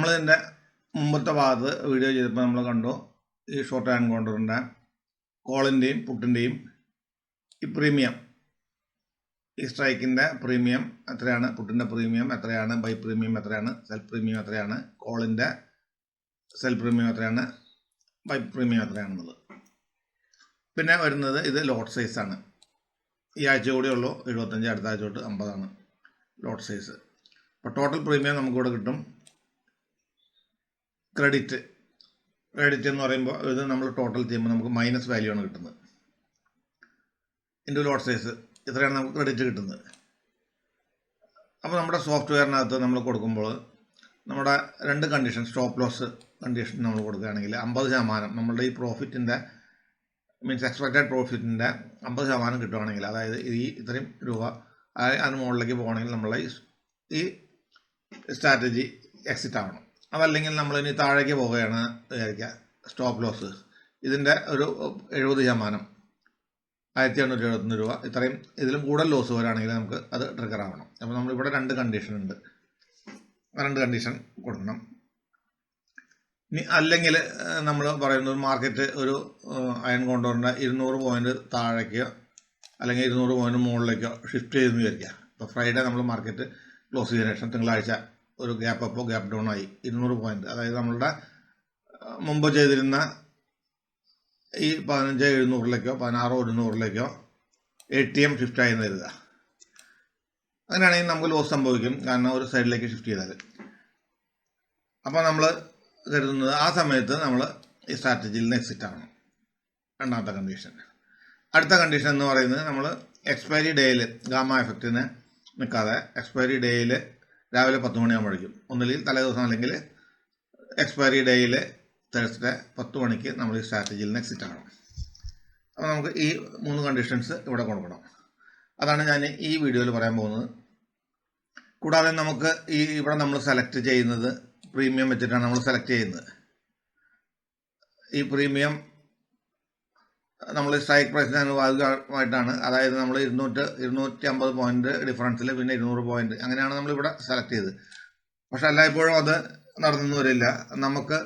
നമ്മൾ ഇതിൻ്റെ മുമ്പത്തെ ഭാഗത്ത് വീഡിയോ ചെയ്തപ്പോൾ നമ്മൾ കണ്ടു ഈ ഷോർട്ട് ഹാൻഡ് കോണ്ടറിൻ്റെ കോളിൻ്റെയും പുട്ടിൻ്റെയും ഈ പ്രീമിയം, ഈ സ്ട്രൈക്കിൻ്റെ പ്രീമിയം എത്രയാണ്, പുട്ടിൻ്റെ പ്രീമിയം എത്രയാണ്, ബൈ പ്രീമിയം എത്രയാണ്, സെൽ പ്രീമിയം എത്രയാണ്, കോളിൻ്റെ സെൽ പ്രീമിയം എത്രയാണ്, ബൈ പ്രീമിയം എത്രയാണെന്നുള്ളത്. പിന്നെ വരുന്നത് ഇത് ലോട്ട് സൈസാണ്. ഈ ആഴ്ച കൂടെ ഉള്ളൂ 75, അടുത്ത ആഴ്ച തൊട്ട് 50 ലോട്ട് സൈസ്. അപ്പോൾ ടോട്ടൽ പ്രീമിയം നമുക്കിവിടെ കിട്ടും. ക്രെഡിറ്റ് എന്ന് പറയുമ്പോൾ ഇത് നമ്മൾ ടോട്ടൽ ചെയ്യുമ്പോൾ നമുക്ക് മൈനസ് വാല്യൂ ആണ് കിട്ടുന്നത്. ഇൻറ്റു ലോട്ട് സൈസ് ഇത്രയാണ് നമുക്ക് ക്രെഡിറ്റ് കിട്ടുന്നത്. അപ്പോൾ നമ്മുടെ സോഫ്റ്റ്വെയറിനകത്ത് നമ്മൾ കൊടുക്കുമ്പോൾ നമ്മുടെ 2 കണ്ടീഷൻ, സ്റ്റോപ്പ് ലോസ് കണ്ടീഷൻ നമ്മൾ കൊടുക്കുകയാണെങ്കിൽ 50% നമ്മളുടെ ഈ പ്രോഫിറ്റിൻ്റെ മീൻസ് എക്സ്പെക്റ്റഡ് പ്രോഫിറ്റിൻ്റെ 50% കിട്ടുകയാണെങ്കിൽ, അതായത് ഈ ഇത്രയും രൂപ അതിന് മുകളിലേക്ക് പോകണമെങ്കിൽ നമ്മളെ ഈ സ്ട്രാറ്റജി എക്സിറ്റ് ആവണം. അതല്ലെങ്കിൽ നമ്മളിനി താഴേക്ക് പോവുകയാണ് വിചാരിക്കുക, സ്റ്റോപ്പ് ലോസ് ഇതിൻ്റെ ഒരു 70%, 1871 രൂപ, ഇത്രയും ഇതിലും കൂടുതൽ ലോസ് വരാണെങ്കിൽ നമുക്ക് അത് ട്രിഗർ ആവണം. അപ്പോൾ നമ്മളിവിടെ 2 കണ്ടീഷൻ ഉണ്ട്, 2 കണ്ടീഷൻ കൊടുക്കണം. ഇനി അല്ലെങ്കിൽ നമ്മൾ പറയുന്നത് മാർക്കറ്റ് ഒരു അയൺ കോണ്ടോറിൻ്റെ 200 പോയിൻ്റ് താഴേക്കോ അല്ലെങ്കിൽ 200 പോയിൻ്റ് മുകളിലേക്കോ ഷിഫ്റ്റ് ചെയ്തെന്ന് വിചാരിക്കുക. ഇപ്പോൾ ഫ്രൈഡേ നമ്മൾ മാർക്കറ്റ് ക്ലോസ് ചെയ്തതിനു ശേഷം തിങ്കളാഴ്ച ഒരു ഗ്യാപ്പ് അപ്പോ ഗ്യാപ്പ് ഡൗൺ ആയി 200 പോയിൻ്റ്, അതായത് നമ്മളുടെ മുമ്പ് ചെയ്തിരുന്ന ഈ 15,700ലേക്കോ 16,100ലേക്കോ ATM ഷിഫ്റ്റ് ആയി എന്ന് കരുതുക. അങ്ങനെയാണെങ്കിൽ നമുക്ക് ലോസ് സംഭവിക്കും, കാരണം ഒരു സൈഡിലേക്ക് ഷിഫ്റ്റ് ചെയ്താൽ. അപ്പോൾ നമ്മൾ കരുതുന്നത് ആ സമയത്ത് നമ്മൾ ഈ സ്ട്രാറ്റജിയിൽ നിന്ന് എക്സിറ്റ് ആവണം. രണ്ടാമത്തെ കണ്ടീഷൻ. അടുത്ത കണ്ടീഷൻ എന്ന് പറയുന്നത് നമ്മൾ എക്സ്പയറി ഡേയിൽ ഗാമ എഫക്റ്റിന് നിൽക്കാതെ എക്സ്പയറി ഡേയിൽ രാവിലെ 10 മണിയാകുമ്പോഴേക്കും, ഒന്നില്ലെങ്കിൽ തലേ ദിവസം അല്ലെങ്കിൽ എക്സ്പയറി ഡേയിൽ തേഴ്സ്ഡേ 10 മണിക്ക് നമ്മൾ ഈ സ്ട്രാറ്റജിയിൽ നിന്ന് എക്സിറ്റ് ആവണം. അപ്പോൾ നമുക്ക് ഈ 3 കണ്ടീഷൻസ് ഇവിടെ കൊടുക്കണം. അതാണ് ഞാൻ ഈ വീഡിയോയിൽ പറയാൻ പോകുന്നത്. കൂടാതെ നമുക്ക് ഇവിടെ നമ്മൾ സെലക്ട് ചെയ്യുന്നത് പ്രീമിയം വെച്ചിട്ടാണ് നമ്മൾ സെലക്ട് ചെയ്യുന്നത്. ഈ പ്രീമിയം നമ്മൾ സ്ട്രൈക്ക് പ്രൈസിന് അനുപാതികമായിട്ടാണ്, അതായത് നമ്മൾ 250 പോയിൻ്റ് ഡിഫറൻസിൽ പിന്നെ 200 പോയിൻ്റ് അങ്ങനെയാണ് നമ്മളിവിടെ സെലക്ട് ചെയ്തത്. പക്ഷെ എല്ലായ്പ്പോഴും അത് നടന്നു വരില്ല. നമുക്ക്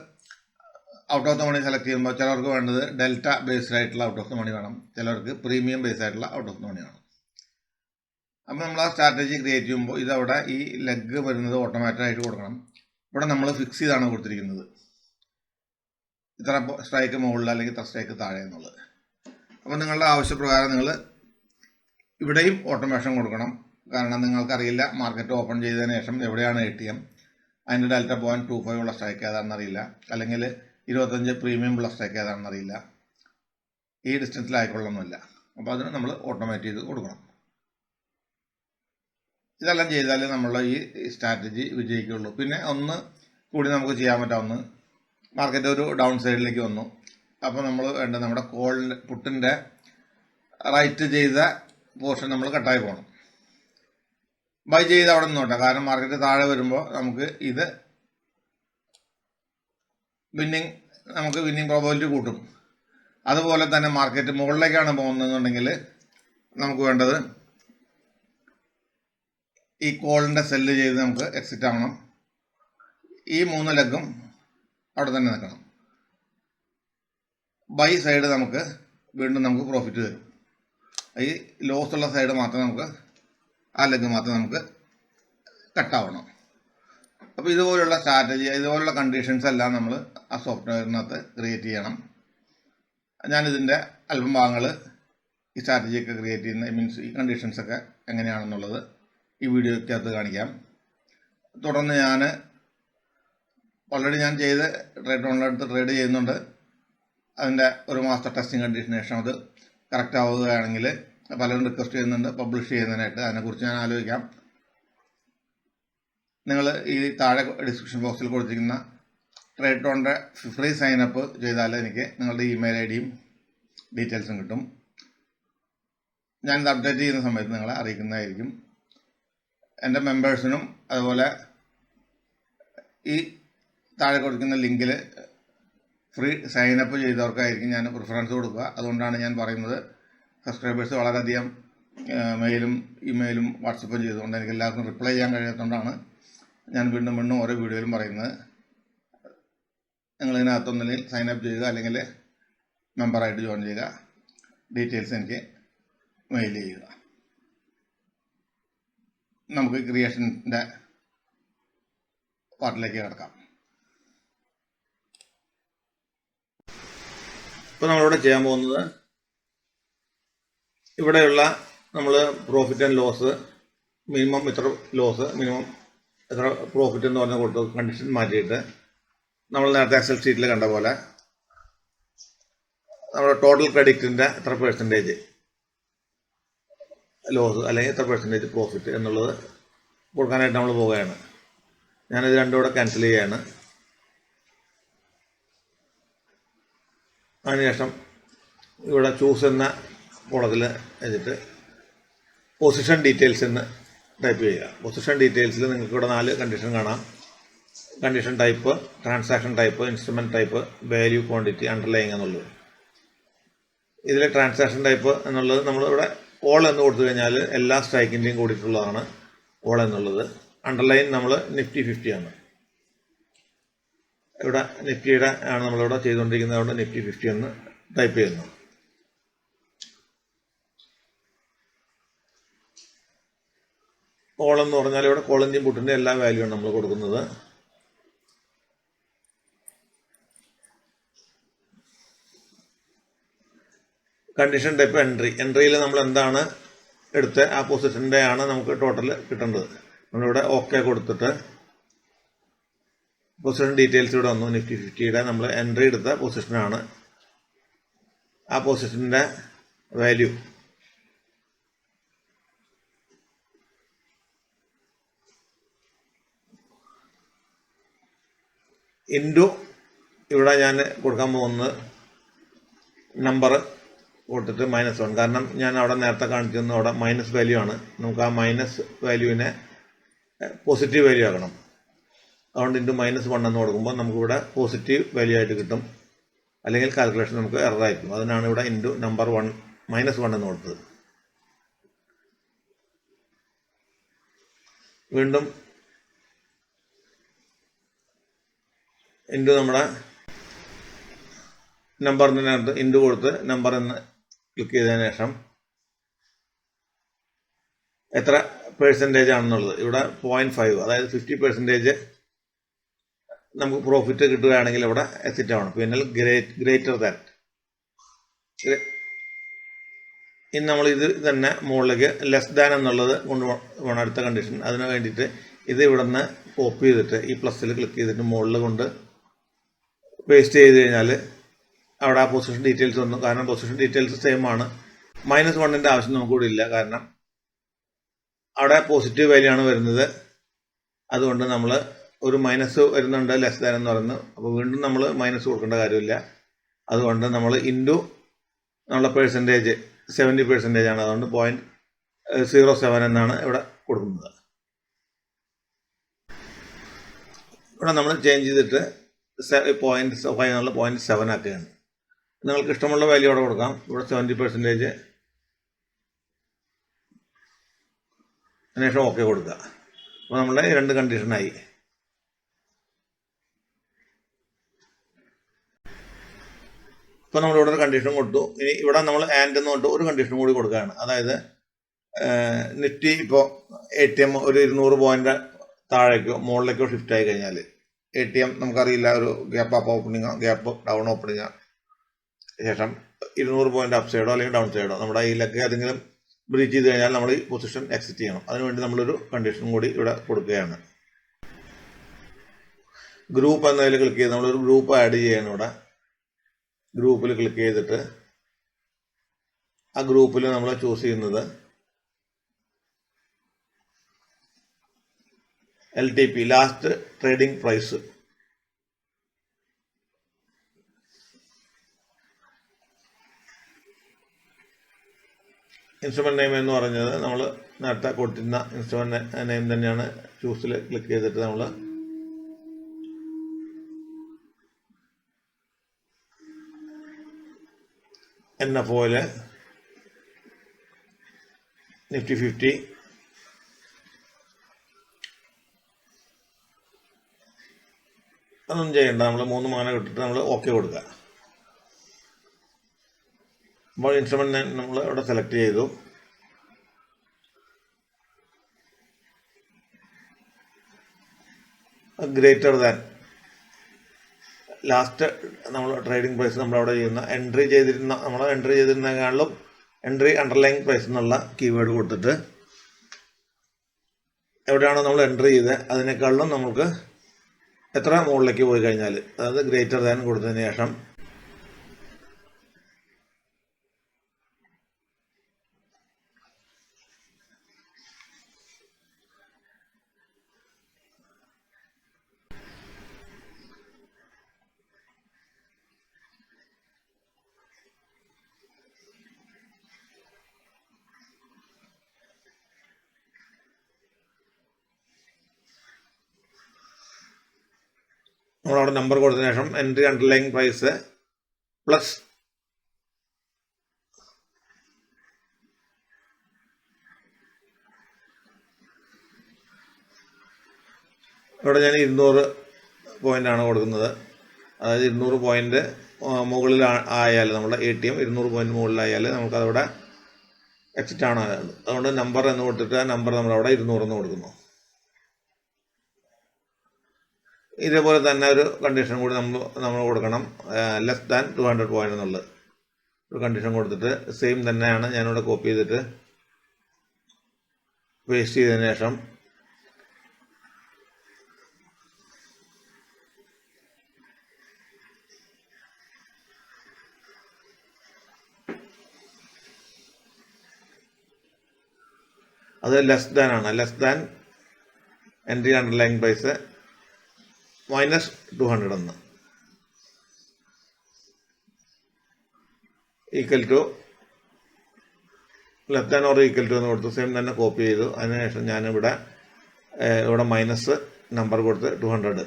out of the money select ചെയ്യുമ്പോൾ ചിലർക്ക് വേണ്ടത് ഡെൽറ്റ ബേസ്ഡ് ആയിട്ടുള്ള ഔട്ട് ഓഫ് ദ മണി വേണം, ചിലർക്ക് പ്രീമിയം ബേസ്ഡ് ആയിട്ടുള്ള ഔട്ട് ഓഫ് ദ മണി വേണം. അപ്പോൾ നമ്മൾ ആ സ്ട്രാറ്റജി ക്രിയേറ്റ് ചെയ്യുമ്പോൾ ഇതവിടെ ഈ ലെഗ് വരുന്നത് ഓട്ടോമാറ്റിക്കായിട്ട് കൊടുക്കണം. ഇവിടെ നമ്മൾ ഫിക്സ് ചെയ്താണ് കൊടുത്തിരിക്കുന്നത്, ഇത്ര സ്ട്രൈക്ക് മുകളിൽ അല്ലെങ്കിൽ ഇത്ര സ്ട്രൈക്ക് താഴെ എന്നുള്ളത്. അപ്പോൾ നിങ്ങളുടെ ആവശ്യപ്രകാരം നിങ്ങൾ ഇവിടെയും ഓട്ടോമേഷൻ കൊടുക്കണം. കാരണം നിങ്ങൾക്കറിയില്ല മാർക്കറ്റ് ഓപ്പൺ ചെയ്തതിന് ശേഷം എവിടെയാണ് ATM, അതിൻ്റെ ഡെൽറ്റ 0.25 ഉള്ള സ്ട്രൈക്ക് ഏതാണെന്നറിയില്ല, അല്ലെങ്കിൽ 25 പ്രീമിയം ഉള്ള സ്ട്രൈക്ക് ഏതാണെന്നറിയില്ല, ഈ ഡിസ്റ്റൻസിലായിക്കൊള്ളണമെന്നില്ല. അപ്പോൾ അതിന് നമ്മൾ ഓട്ടോമേറ്റ് ചെയ്ത് കൊടുക്കണം. ഇതെല്ലാം ചെയ്താൽ നമ്മളുടെ ഈ സ്ട്രാറ്റജി വിജയിക്കുള്ളൂ. പിന്നെ ഒന്ന് കൂടി നമുക്ക് ചെയ്യാൻ പറ്റാവുന്ന, മാർക്കറ്റ് ഒരു ഡൗൺ സൈഡിലേക്ക് വന്നു, അപ്പോൾ നമ്മൾ വേണ്ട നമ്മുടെ പുട്ടിൻ്റെ റൈറ്റ് ചെയ്ത പോർഷൻ നമ്മൾ കട്ടായി പോകണം. ബൈ ചെയ്ത് അവിടെ നിന്നോട്ടെ, കാരണം മാർക്കറ്റ് താഴെ വരുമ്പോൾ നമുക്ക് ഇത് വിന്നിങ് പ്രോബബിലിറ്റി കൂട്ടും. അതുപോലെ തന്നെ മാർക്കറ്റ് മുകളിലേക്കാണ് പോകുന്നതെന്നുണ്ടെങ്കിൽ നമുക്ക് വേണ്ടത് ഈ കോളിൻ്റെ സെല്ല് ചെയ്ത് നമുക്ക് എക്സിറ്റ് ആവണം. ഈ 3 ലെഗും അവിടെ തന്നെ നിൽക്കണം. ബൈ സൈഡ് നമുക്ക് വീണ്ടും നമുക്ക് പ്രോഫിറ്റ് തരും. ഈ ലോസ് ഉള്ള സൈഡ് മാത്രം നമുക്ക്, ആ ലെഗ് മാത്രം നമുക്ക് കട്ടാവണം. അപ്പോൾ ഇതുപോലുള്ള സ്ട്രാറ്റജി, ഇതുപോലുള്ള കണ്ടീഷൻസ് എല്ലാം നമ്മൾ ആ സോഫ്റ്റ്വെയറിനകത്ത് ക്രിയേറ്റ് ചെയ്യണം. ഞാനിതിൻ്റെ അല്പം ഭാഗങ്ങൾ ഈ സ്ട്രാറ്റജിയൊക്കെ ക്രിയേറ്റ് ചെയ്യുന്ന മീൻസ് ഈ കണ്ടീഷൻസൊക്കെ എങ്ങനെയാണെന്നുള്ളത് ഈ വീഡിയോയ്ക്കകത്ത് കാണിക്കാം. തുടർന്ന് ഞാൻ ഓൾറെഡി ഞാൻ ചെയ്ത് ട്രേഡ്രോണിനടുത്ത് ട്രേഡ് ചെയ്യുന്നുണ്ട്. അതിൻ്റെ 1 മാസത്തെ ടെസ്റ്റിംഗ് കണ്ടീഷന് ശേഷം അത് കറക്റ്റ് ആവുകയാണെങ്കിൽ പലരും റിക്വസ്റ്റ് ചെയ്യുന്നുണ്ട് പബ്ലിഷ് ചെയ്യുന്നതിനായിട്ട്. അതിനെക്കുറിച്ച് ഞാൻ ആലോചിക്കാം. നിങ്ങൾ ഈ താഴെ ഡിസ്ക്രിപ്ഷൻ ബോക്സിൽ കൊടുത്തിരിക്കുന്ന ട്രേഡ്രോണിൻ്റെ ഫ്രീ സൈനപ്പ് ചെയ്താൽ എനിക്ക് നിങ്ങളുടെ ഇമെയിൽ IDയും ഡീറ്റെയിൽസും കിട്ടും. ഞാനിത് അപ്ഡേറ്റ് ചെയ്യുന്ന സമയത്ത് നിങ്ങളെ അറിയിക്കുന്നതായിരിക്കും. എൻ്റെ മെമ്പേഴ്സിനും അതുപോലെ ഈ താഴെ കൊടുക്കുന്ന ലിങ്കിൽ ഫ്രീ സൈനപ്പ് ചെയ്തവർക്കായിരിക്കും ഞാൻ പ്രിഫറൻസ് കൊടുക്കുക. അതുകൊണ്ടാണ് ഞാൻ പറയുന്നത്. സബ്സ്ക്രൈബേഴ്സ് വളരെയധികം മെയിലും ഇമെയിലും വാട്സപ്പും ചെയ്തുകൊണ്ട് എനിക്ക് എല്ലാവർക്കും റിപ്ലൈ ചെയ്യാൻ കഴിയാത്തതുകൊണ്ടാണ് ഞാൻ വീണ്ടും ഓരോ വീഡിയോയിലും പറയുന്നത്. നിങ്ങൾ ഇതിനകത്തൊന്നിൽ സൈൻ അപ്പ് ചെയ്യുക, അല്ലെങ്കിൽ മെമ്പറായിട്ട് ജോയിൻ ചെയ്യുക. ഡീറ്റെയിൽസ് എനിക്ക് മെയിൽ ചെയ്യുക. നമുക്ക് ക്രിയേഷൻ്റെ പാർട്ടിലേക്ക് കിടക്കാം. ഇപ്പോൾ നമ്മളിവിടെ ചെയ്യാൻ പോകുന്നത്, ഇവിടെയുള്ള നമ്മൾ പ്രോഫിറ്റ് ആൻഡ് ലോസ്, മിനിമം ഇത്ര ലോസ്, മിനിമം എത്ര പ്രോഫിറ്റ് എന്ന് പറഞ്ഞ കൊടുത്ത് കണ്ടീഷൻ മാറ്റിയിട്ട് നമ്മൾ നേരത്തെ എക്സൽ ഷീറ്റിൽ കണ്ട പോലെ നമ്മുടെ ടോട്ടൽ ക്രെഡിറ്റിൻ്റെ എത്ര പെർസെൻറ്റേജ് ലോസ് അല്ലെങ്കിൽ എത്ര പെർസെൻറ്റേജ് പ്രോഫിറ്റ് എന്നുള്ളത് കൊടുക്കാനായിട്ട് നമ്മൾ പോവുകയാണ്. ഞാനിത് രണ്ടും കൂടെ ക്യാൻസൽ ചെയ്യുകയാണ്. അതിനുശേഷം ഇവിടെ ചൂസ് എന്ന കോളത്തിൽ വെച്ചിട്ട് പൊസിഷൻ ഡീറ്റെയിൽസ് എന്ന് ടൈപ്പ് ചെയ്യുക. പൊസിഷൻ ഡീറ്റെയിൽസിൽ നിങ്ങൾക്ക് ഇവിടെ 4 കണ്ടീഷൻ കാണാം. Condition type, transaction type, instrument type, value, quantity, underlying എന്നുള്ളത്. ഇതിൽ ട്രാൻസാക്ഷൻ ടൈപ്പ് എന്നുള്ളത് നമ്മളിവിടെ ഓൾ എന്ന് കൊടുത്തു കഴിഞ്ഞാൽ എല്ലാ സ്ട്രൈക്കിൻ്റെയും കൂടിയിട്ടുള്ളതാണ് ഓൾ എന്നുള്ളത്. അണ്ടർലൈൻ നമ്മൾ നിഫ്റ്റി 50 ആണ്. ഇവിടെ നിഫ്റ്റിയുടെ ആണ് നമ്മളിവിടെ ചെയ്തുകൊണ്ടിരിക്കുന്നത്, അതുകൊണ്ട് നിഫ്റ്റി 50 എന്ന് ടൈപ്പ് ചെയ്യുന്നു. ഓൾ എന്ന് പറഞ്ഞാൽ ഇവിടെ കോളിൻ്റെയും പുട്ടിൻ്റെ എല്ലാ വാല്യൂ ആണ് നമ്മൾ കൊടുക്കുന്നത്. കണ്ടീഷൻ ടൈപ്പ് എൻട്രിയിൽ നമ്മൾ എന്താണ് എടുത്ത് ആ പൊസിഷൻ്റെ ആണ് നമുക്ക് ടോട്ടൽ കിട്ടേണ്ടത്. നമ്മളിവിടെ ഓക്കെ കൊടുത്തിട്ട് പൊസിഷൻ ഡീറ്റെയിൽസ് ഇവിടെ വന്നു. നിഫ്റ്റി 50യുടെ നമ്മൾ എൻട്രി എടുത്ത പൊസിഷനാണ്, ആ പൊസിഷൻ്റെ വാല്യൂ ഇൻറ്റു ഇവിടെ ഞാൻ കൊടുക്കാൻ പോകുന്നത് നമ്പർ കൊടുത്തിട്ട് -1, കാരണം ഞാൻ അവിടെ നേരത്തെ കാണിച്ചിരുന്നു അവിടെ മൈനസ് വാല്യൂ ആണ്. നമുക്ക് ആ മൈനസ് വാല്യൂവിനെ പോസിറ്റീവ് വാല്യൂ ആക്കണം. അതുകൊണ്ട് ഇൻറ്റു -1 എന്ന് കൊടുക്കുമ്പോൾ നമുക്കിവിടെ പോസിറ്റീവ് വാല്യൂ ആയിട്ട് കിട്ടും, അല്ലെങ്കിൽ കാൽക്കുലേഷൻ നമുക്ക് എററായിരിക്കും. അതിനാണ് ഇവിടെ ഇൻറ്റു നമ്പർ -1 എന്ന് കൊടുത്തത്. വീണ്ടും ഇൻറ്റു നമ്മുടെ നമ്പറിനകത്ത് ഇൻറ്റു കൊടുത്ത് നമ്പർ എന്ന് ക്ലിക്ക് ചെയ്തതിന് ശേഷം എത്ര പെർസെൻറ്റേജ് ആണെന്നുള്ളത് ഇവിടെ 0.5, അതായത് 50% നമുക്ക് പ്രോഫിറ്റ് കിട്ടുകയാണെങ്കിൽ ഇവിടെ എക്സിറ്റ് ആവണം. പിന്നെ ഗ്രേറ്റർ ദാറ്റ്. ഇനി നമ്മൾ ഇത് തന്നെ മുകളിലേക്ക് ലെസ് ദാൻ എന്നുള്ളത് കൊണ്ടുപോകണം അടുത്ത കണ്ടീഷൻ. അതിന് വേണ്ടിയിട്ട് ഇത് ഇവിടെ നിന്ന് കോപ്പി ചെയ്തിട്ട് ഈ പ്ലസ്സിൽ ക്ലിക്ക് ചെയ്തിട്ട് മുകളിൽ കൊണ്ട് പേസ്റ്റ് ചെയ്ത് കഴിഞ്ഞാൽ അവിടെ ആ പൊസിഷൻ ഡീറ്റെയിൽസ് വന്നു. കാരണം പൊസിഷൻ ഡീറ്റെയിൽസ് സെയിം ആണ്. -1ൻ്റെ ആവശ്യം നമുക്കിവിടെ ഇല്ല, കാരണം അവിടെ പോസിറ്റീവ് വാല്യൂ ആണ് വരുന്നത്. അതുകൊണ്ട് നമ്മൾ ഒരു മൈനസ് വരുന്നുണ്ട് ലെസ് ദാൻ എന്ന് പറയുന്നത്, അപ്പോൾ വീണ്ടും നമ്മൾ മൈനസ് കൊടുക്കേണ്ട കാര്യമില്ല. അതുകൊണ്ട് നമ്മൾ ഇൻറ്റു നമ്മളെ പെർസെൻറ്റേജ് 70% ആണ്. അതുകൊണ്ട് 0.07 എന്നാണ് ഇവിടെ കൊടുക്കുന്നത്. ഇവിടെ നമ്മൾ ചേഞ്ച് ചെയ്തിട്ട് 0.5 എന്നുള്ള 0.7 ആക്കുകയാണ്. നിങ്ങൾക്ക് ഇഷ്ടമുള്ള വാല്യൂ അവിടെ കൊടുക്കാം. ഇവിടെ 70%, അതിനുശേഷം ഓക്കെ കൊടുക്കുക. അപ്പോൾ നമ്മുടെ 2 കണ്ടീഷനായി. ഇപ്പോൾ നമ്മളിവിടെ ഒരു കണ്ടീഷൻ കൊടുത്തു. ഇനി ഇവിടെ നമ്മൾ ആൻഡ് എന്ന് പറഞ്ഞിട്ട് ഒരു കണ്ടീഷൻ കൂടി കൊടുക്കുകയാണ്. അതായത് നിഫ്റ്റി ഇപ്പോൾ ATM ഒരു 200 പോയിൻ്റ് താഴേക്കോ മുകളിലേക്കോ ഷിഫ്റ്റ് ആയി കഴിഞ്ഞാൽ, ATM നമുക്കറിയില്ല ഒരു ഗ്യാപ്പ് അപ്പ് ഓപ്പണിങ്ങോ ഗ്യാപ്പ് ഡൗൺ ഓപ്പണിങ്ങോ ശേഷം 200 പോയിൻ്റ് അപ്പ് സൈഡോ അല്ലെങ്കിൽ ഡൗൺ സൈഡോ നമ്മുടെ കയ്യിലൊക്കെ ഏതെങ്കിലും ബ്രീച്ച് ചെയ്ത് കഴിഞ്ഞാൽ നമ്മൾ ഈ പൊസിഷൻ എക്സിറ്റ് ചെയ്യണം. അതിനുവേണ്ടി നമ്മളൊരു കണ്ടീഷൻ കൂടി ഇവിടെ കൊടുക്കുകയാണ്. ഗ്രൂപ്പ് എന്നതിൽ ക്ലിക്ക് ചെയ്ത് നമ്മളൊരു ഗ്രൂപ്പ് ആഡ് ചെയ്യണം. ഇവിടെ ഗ്രൂപ്പിൽ ക്ലിക്ക് ചെയ്തിട്ട് ആ ഗ്രൂപ്പിൽ നമ്മൾ ചൂസ് ചെയ്യുന്നത് LTP, last trading price. Instrument name എന്ന് പറഞ്ഞത് നമ്മൾ നേരത്തെ കൊടുത്തിരുന്ന ഇൻസ്ട്രുമെൻറ്റ് നെയിം തന്നെയാണ്. ചൂസിൽ ക്ലിക്ക് ചെയ്തിട്ട് നമ്മൾ NFOയിൽ നിഫ്റ്റി 50 $, അതൊന്നും ചെയ്യേണ്ട. നമ്മൾ 3 മാന ഇട്ടിട്ട് നമ്മൾ ഓക്കെ കൊടുക്കുക. അപ്പോൾ ഇൻസ്ട്രുമെൻ്റ് നമ്മൾ ഇവിടെ സെലക്ട് ചെയ്തു. ഗ്രേറ്റർ ദാൻ ലാസ്റ്റ് നമ്മൾ ട്രേഡിംഗ് പ്രൈസ് നമ്മളവിടെ ചെയ്യുന്ന നമ്മൾ എൻട്രി ചെയ്തിരുന്നതിനേക്കാളും എൻട്രി അണ്ടർലൈൻ പ്രൈസ് എന്നുള്ള കീവേഡ് കൊടുത്തിട്ട് എവിടെയാണോ നമ്മൾ എൻട്രി ചെയ്തത് അതിനേക്കാളും നമുക്ക് എത്ര മുകളിലേക്ക് പോയി കഴിഞ്ഞാൽ, അതായത് ഗ്രേറ്റർ ദാൻ കൊടുത്തതിന് ശേഷം നമ്മളവിടെ നമ്പർ കൊടുത്തതിന് ശേഷം എൻട്രി അണ്ടർലൈൻ പ്രൈസ് പ്ലസ് ഇവിടെ ഞാൻ 200 പോയിൻ്റാണ് കൊടുക്കുന്നത്. അതായത് 200 പോയിൻ്റ് മുകളിൽ ആയാൽ നമ്മുടെ ATM 200 പോയിൻ്റ് മുകളിലായാൽ നമുക്കതവിടെ എക്സിറ്റ് ആണ്. അതുകൊണ്ട് നമ്പർ എന്ന് കൊടുത്തിട്ട് ആ നമ്പർ നമ്മളവിടെ 200 എന്ന് കൊടുക്കുന്നു. ഇതേപോലെ തന്നെ ഒരു കണ്ടീഷൻ കൂടി നമ്മൾ കൊടുക്കണം, ലെസ് ദാൻ 200 പോയിൻ്റ് എന്നുള്ളത് ഒരു കണ്ടീഷൻ കൊടുത്തിട്ട് സെയിം തന്നെയാണ് ഞാനിവിടെ കോപ്പി ചെയ്തിട്ട് പേസ്റ്റ് ചെയ്തതിന് ശേഷം അത് ലെസ് ദാൻ ആണ്. Less than entry underline price -200 എന്ന് equal to less than or equal to എന്ന് കൊടുത്തു. സെയിം തന്നെ കോപ്പി ചെയ്തു. അതിനുശേഷം ഞാനിവിടെ മൈനസ് നമ്പർ കൊടുത്ത് 200,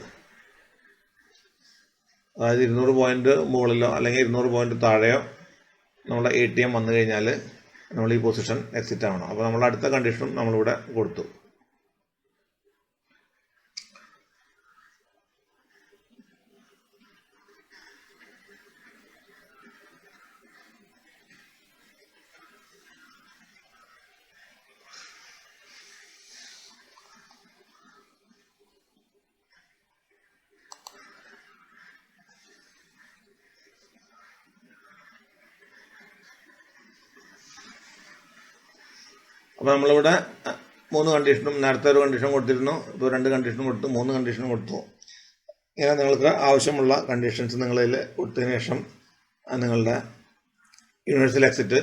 അതായത് 200 പോയിൻ്റ് മുകളിലോ അല്ലെങ്കിൽ 200 പോയിൻ്റ് താഴെയോ നമ്മുടെ ATM വന്നു കഴിഞ്ഞാൽ നമ്മൾ ഈ പൊസിഷൻ എക്സിറ്റ് ആവണം. അപ്പോൾ നമ്മൾ അടുത്ത കണ്ടീഷനും നമ്മളിവിടെ കൊടുത്തു. അപ്പോൾ നമ്മളിവിടെ 3 കണ്ടീഷനും, നേരത്തെ ഒരു കണ്ടീഷൻ കൊടുത്തിരുന്നു, ഇപ്പോൾ 2 കണ്ടീഷനും കൊടുത്തു, 3 കണ്ടീഷനും കൊടുത്തു. ഇങ്ങനെ നിങ്ങൾക്ക് ആവശ്യമുള്ള കണ്ടീഷൻസ് നിങ്ങളിൽ കൊടുത്തതിന് ശേഷം നിങ്ങളുടെ യൂണിവേഴ്സൽ എക്സിറ്റ്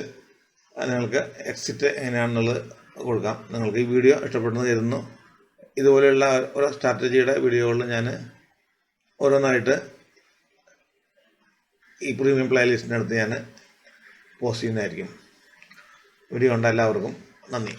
നിങ്ങൾക്ക് എക്സിറ്റ് എങ്ങനെയാണെന്നുള്ളത് കൊടുക്കാം. നിങ്ങൾക്ക് ഈ വീഡിയോ ഇഷ്ടപ്പെടുന്നു കരുതുന്നു. ഇതുപോലെയുള്ള ഓരോ സ്ട്രാറ്റജിയുടെ വീഡിയോകളിൽ ഞാൻ ഓരോന്നായിട്ട് ഈ പ്രീമിയം പ്ലേലിസ്റ്റിനടുത്ത് ഞാൻ പോസ്റ്റ് ചെയ്യുന്നതായിരിക്കും. വീഡിയോ കണ്ട എല്ലാവർക്കും നന്ദി.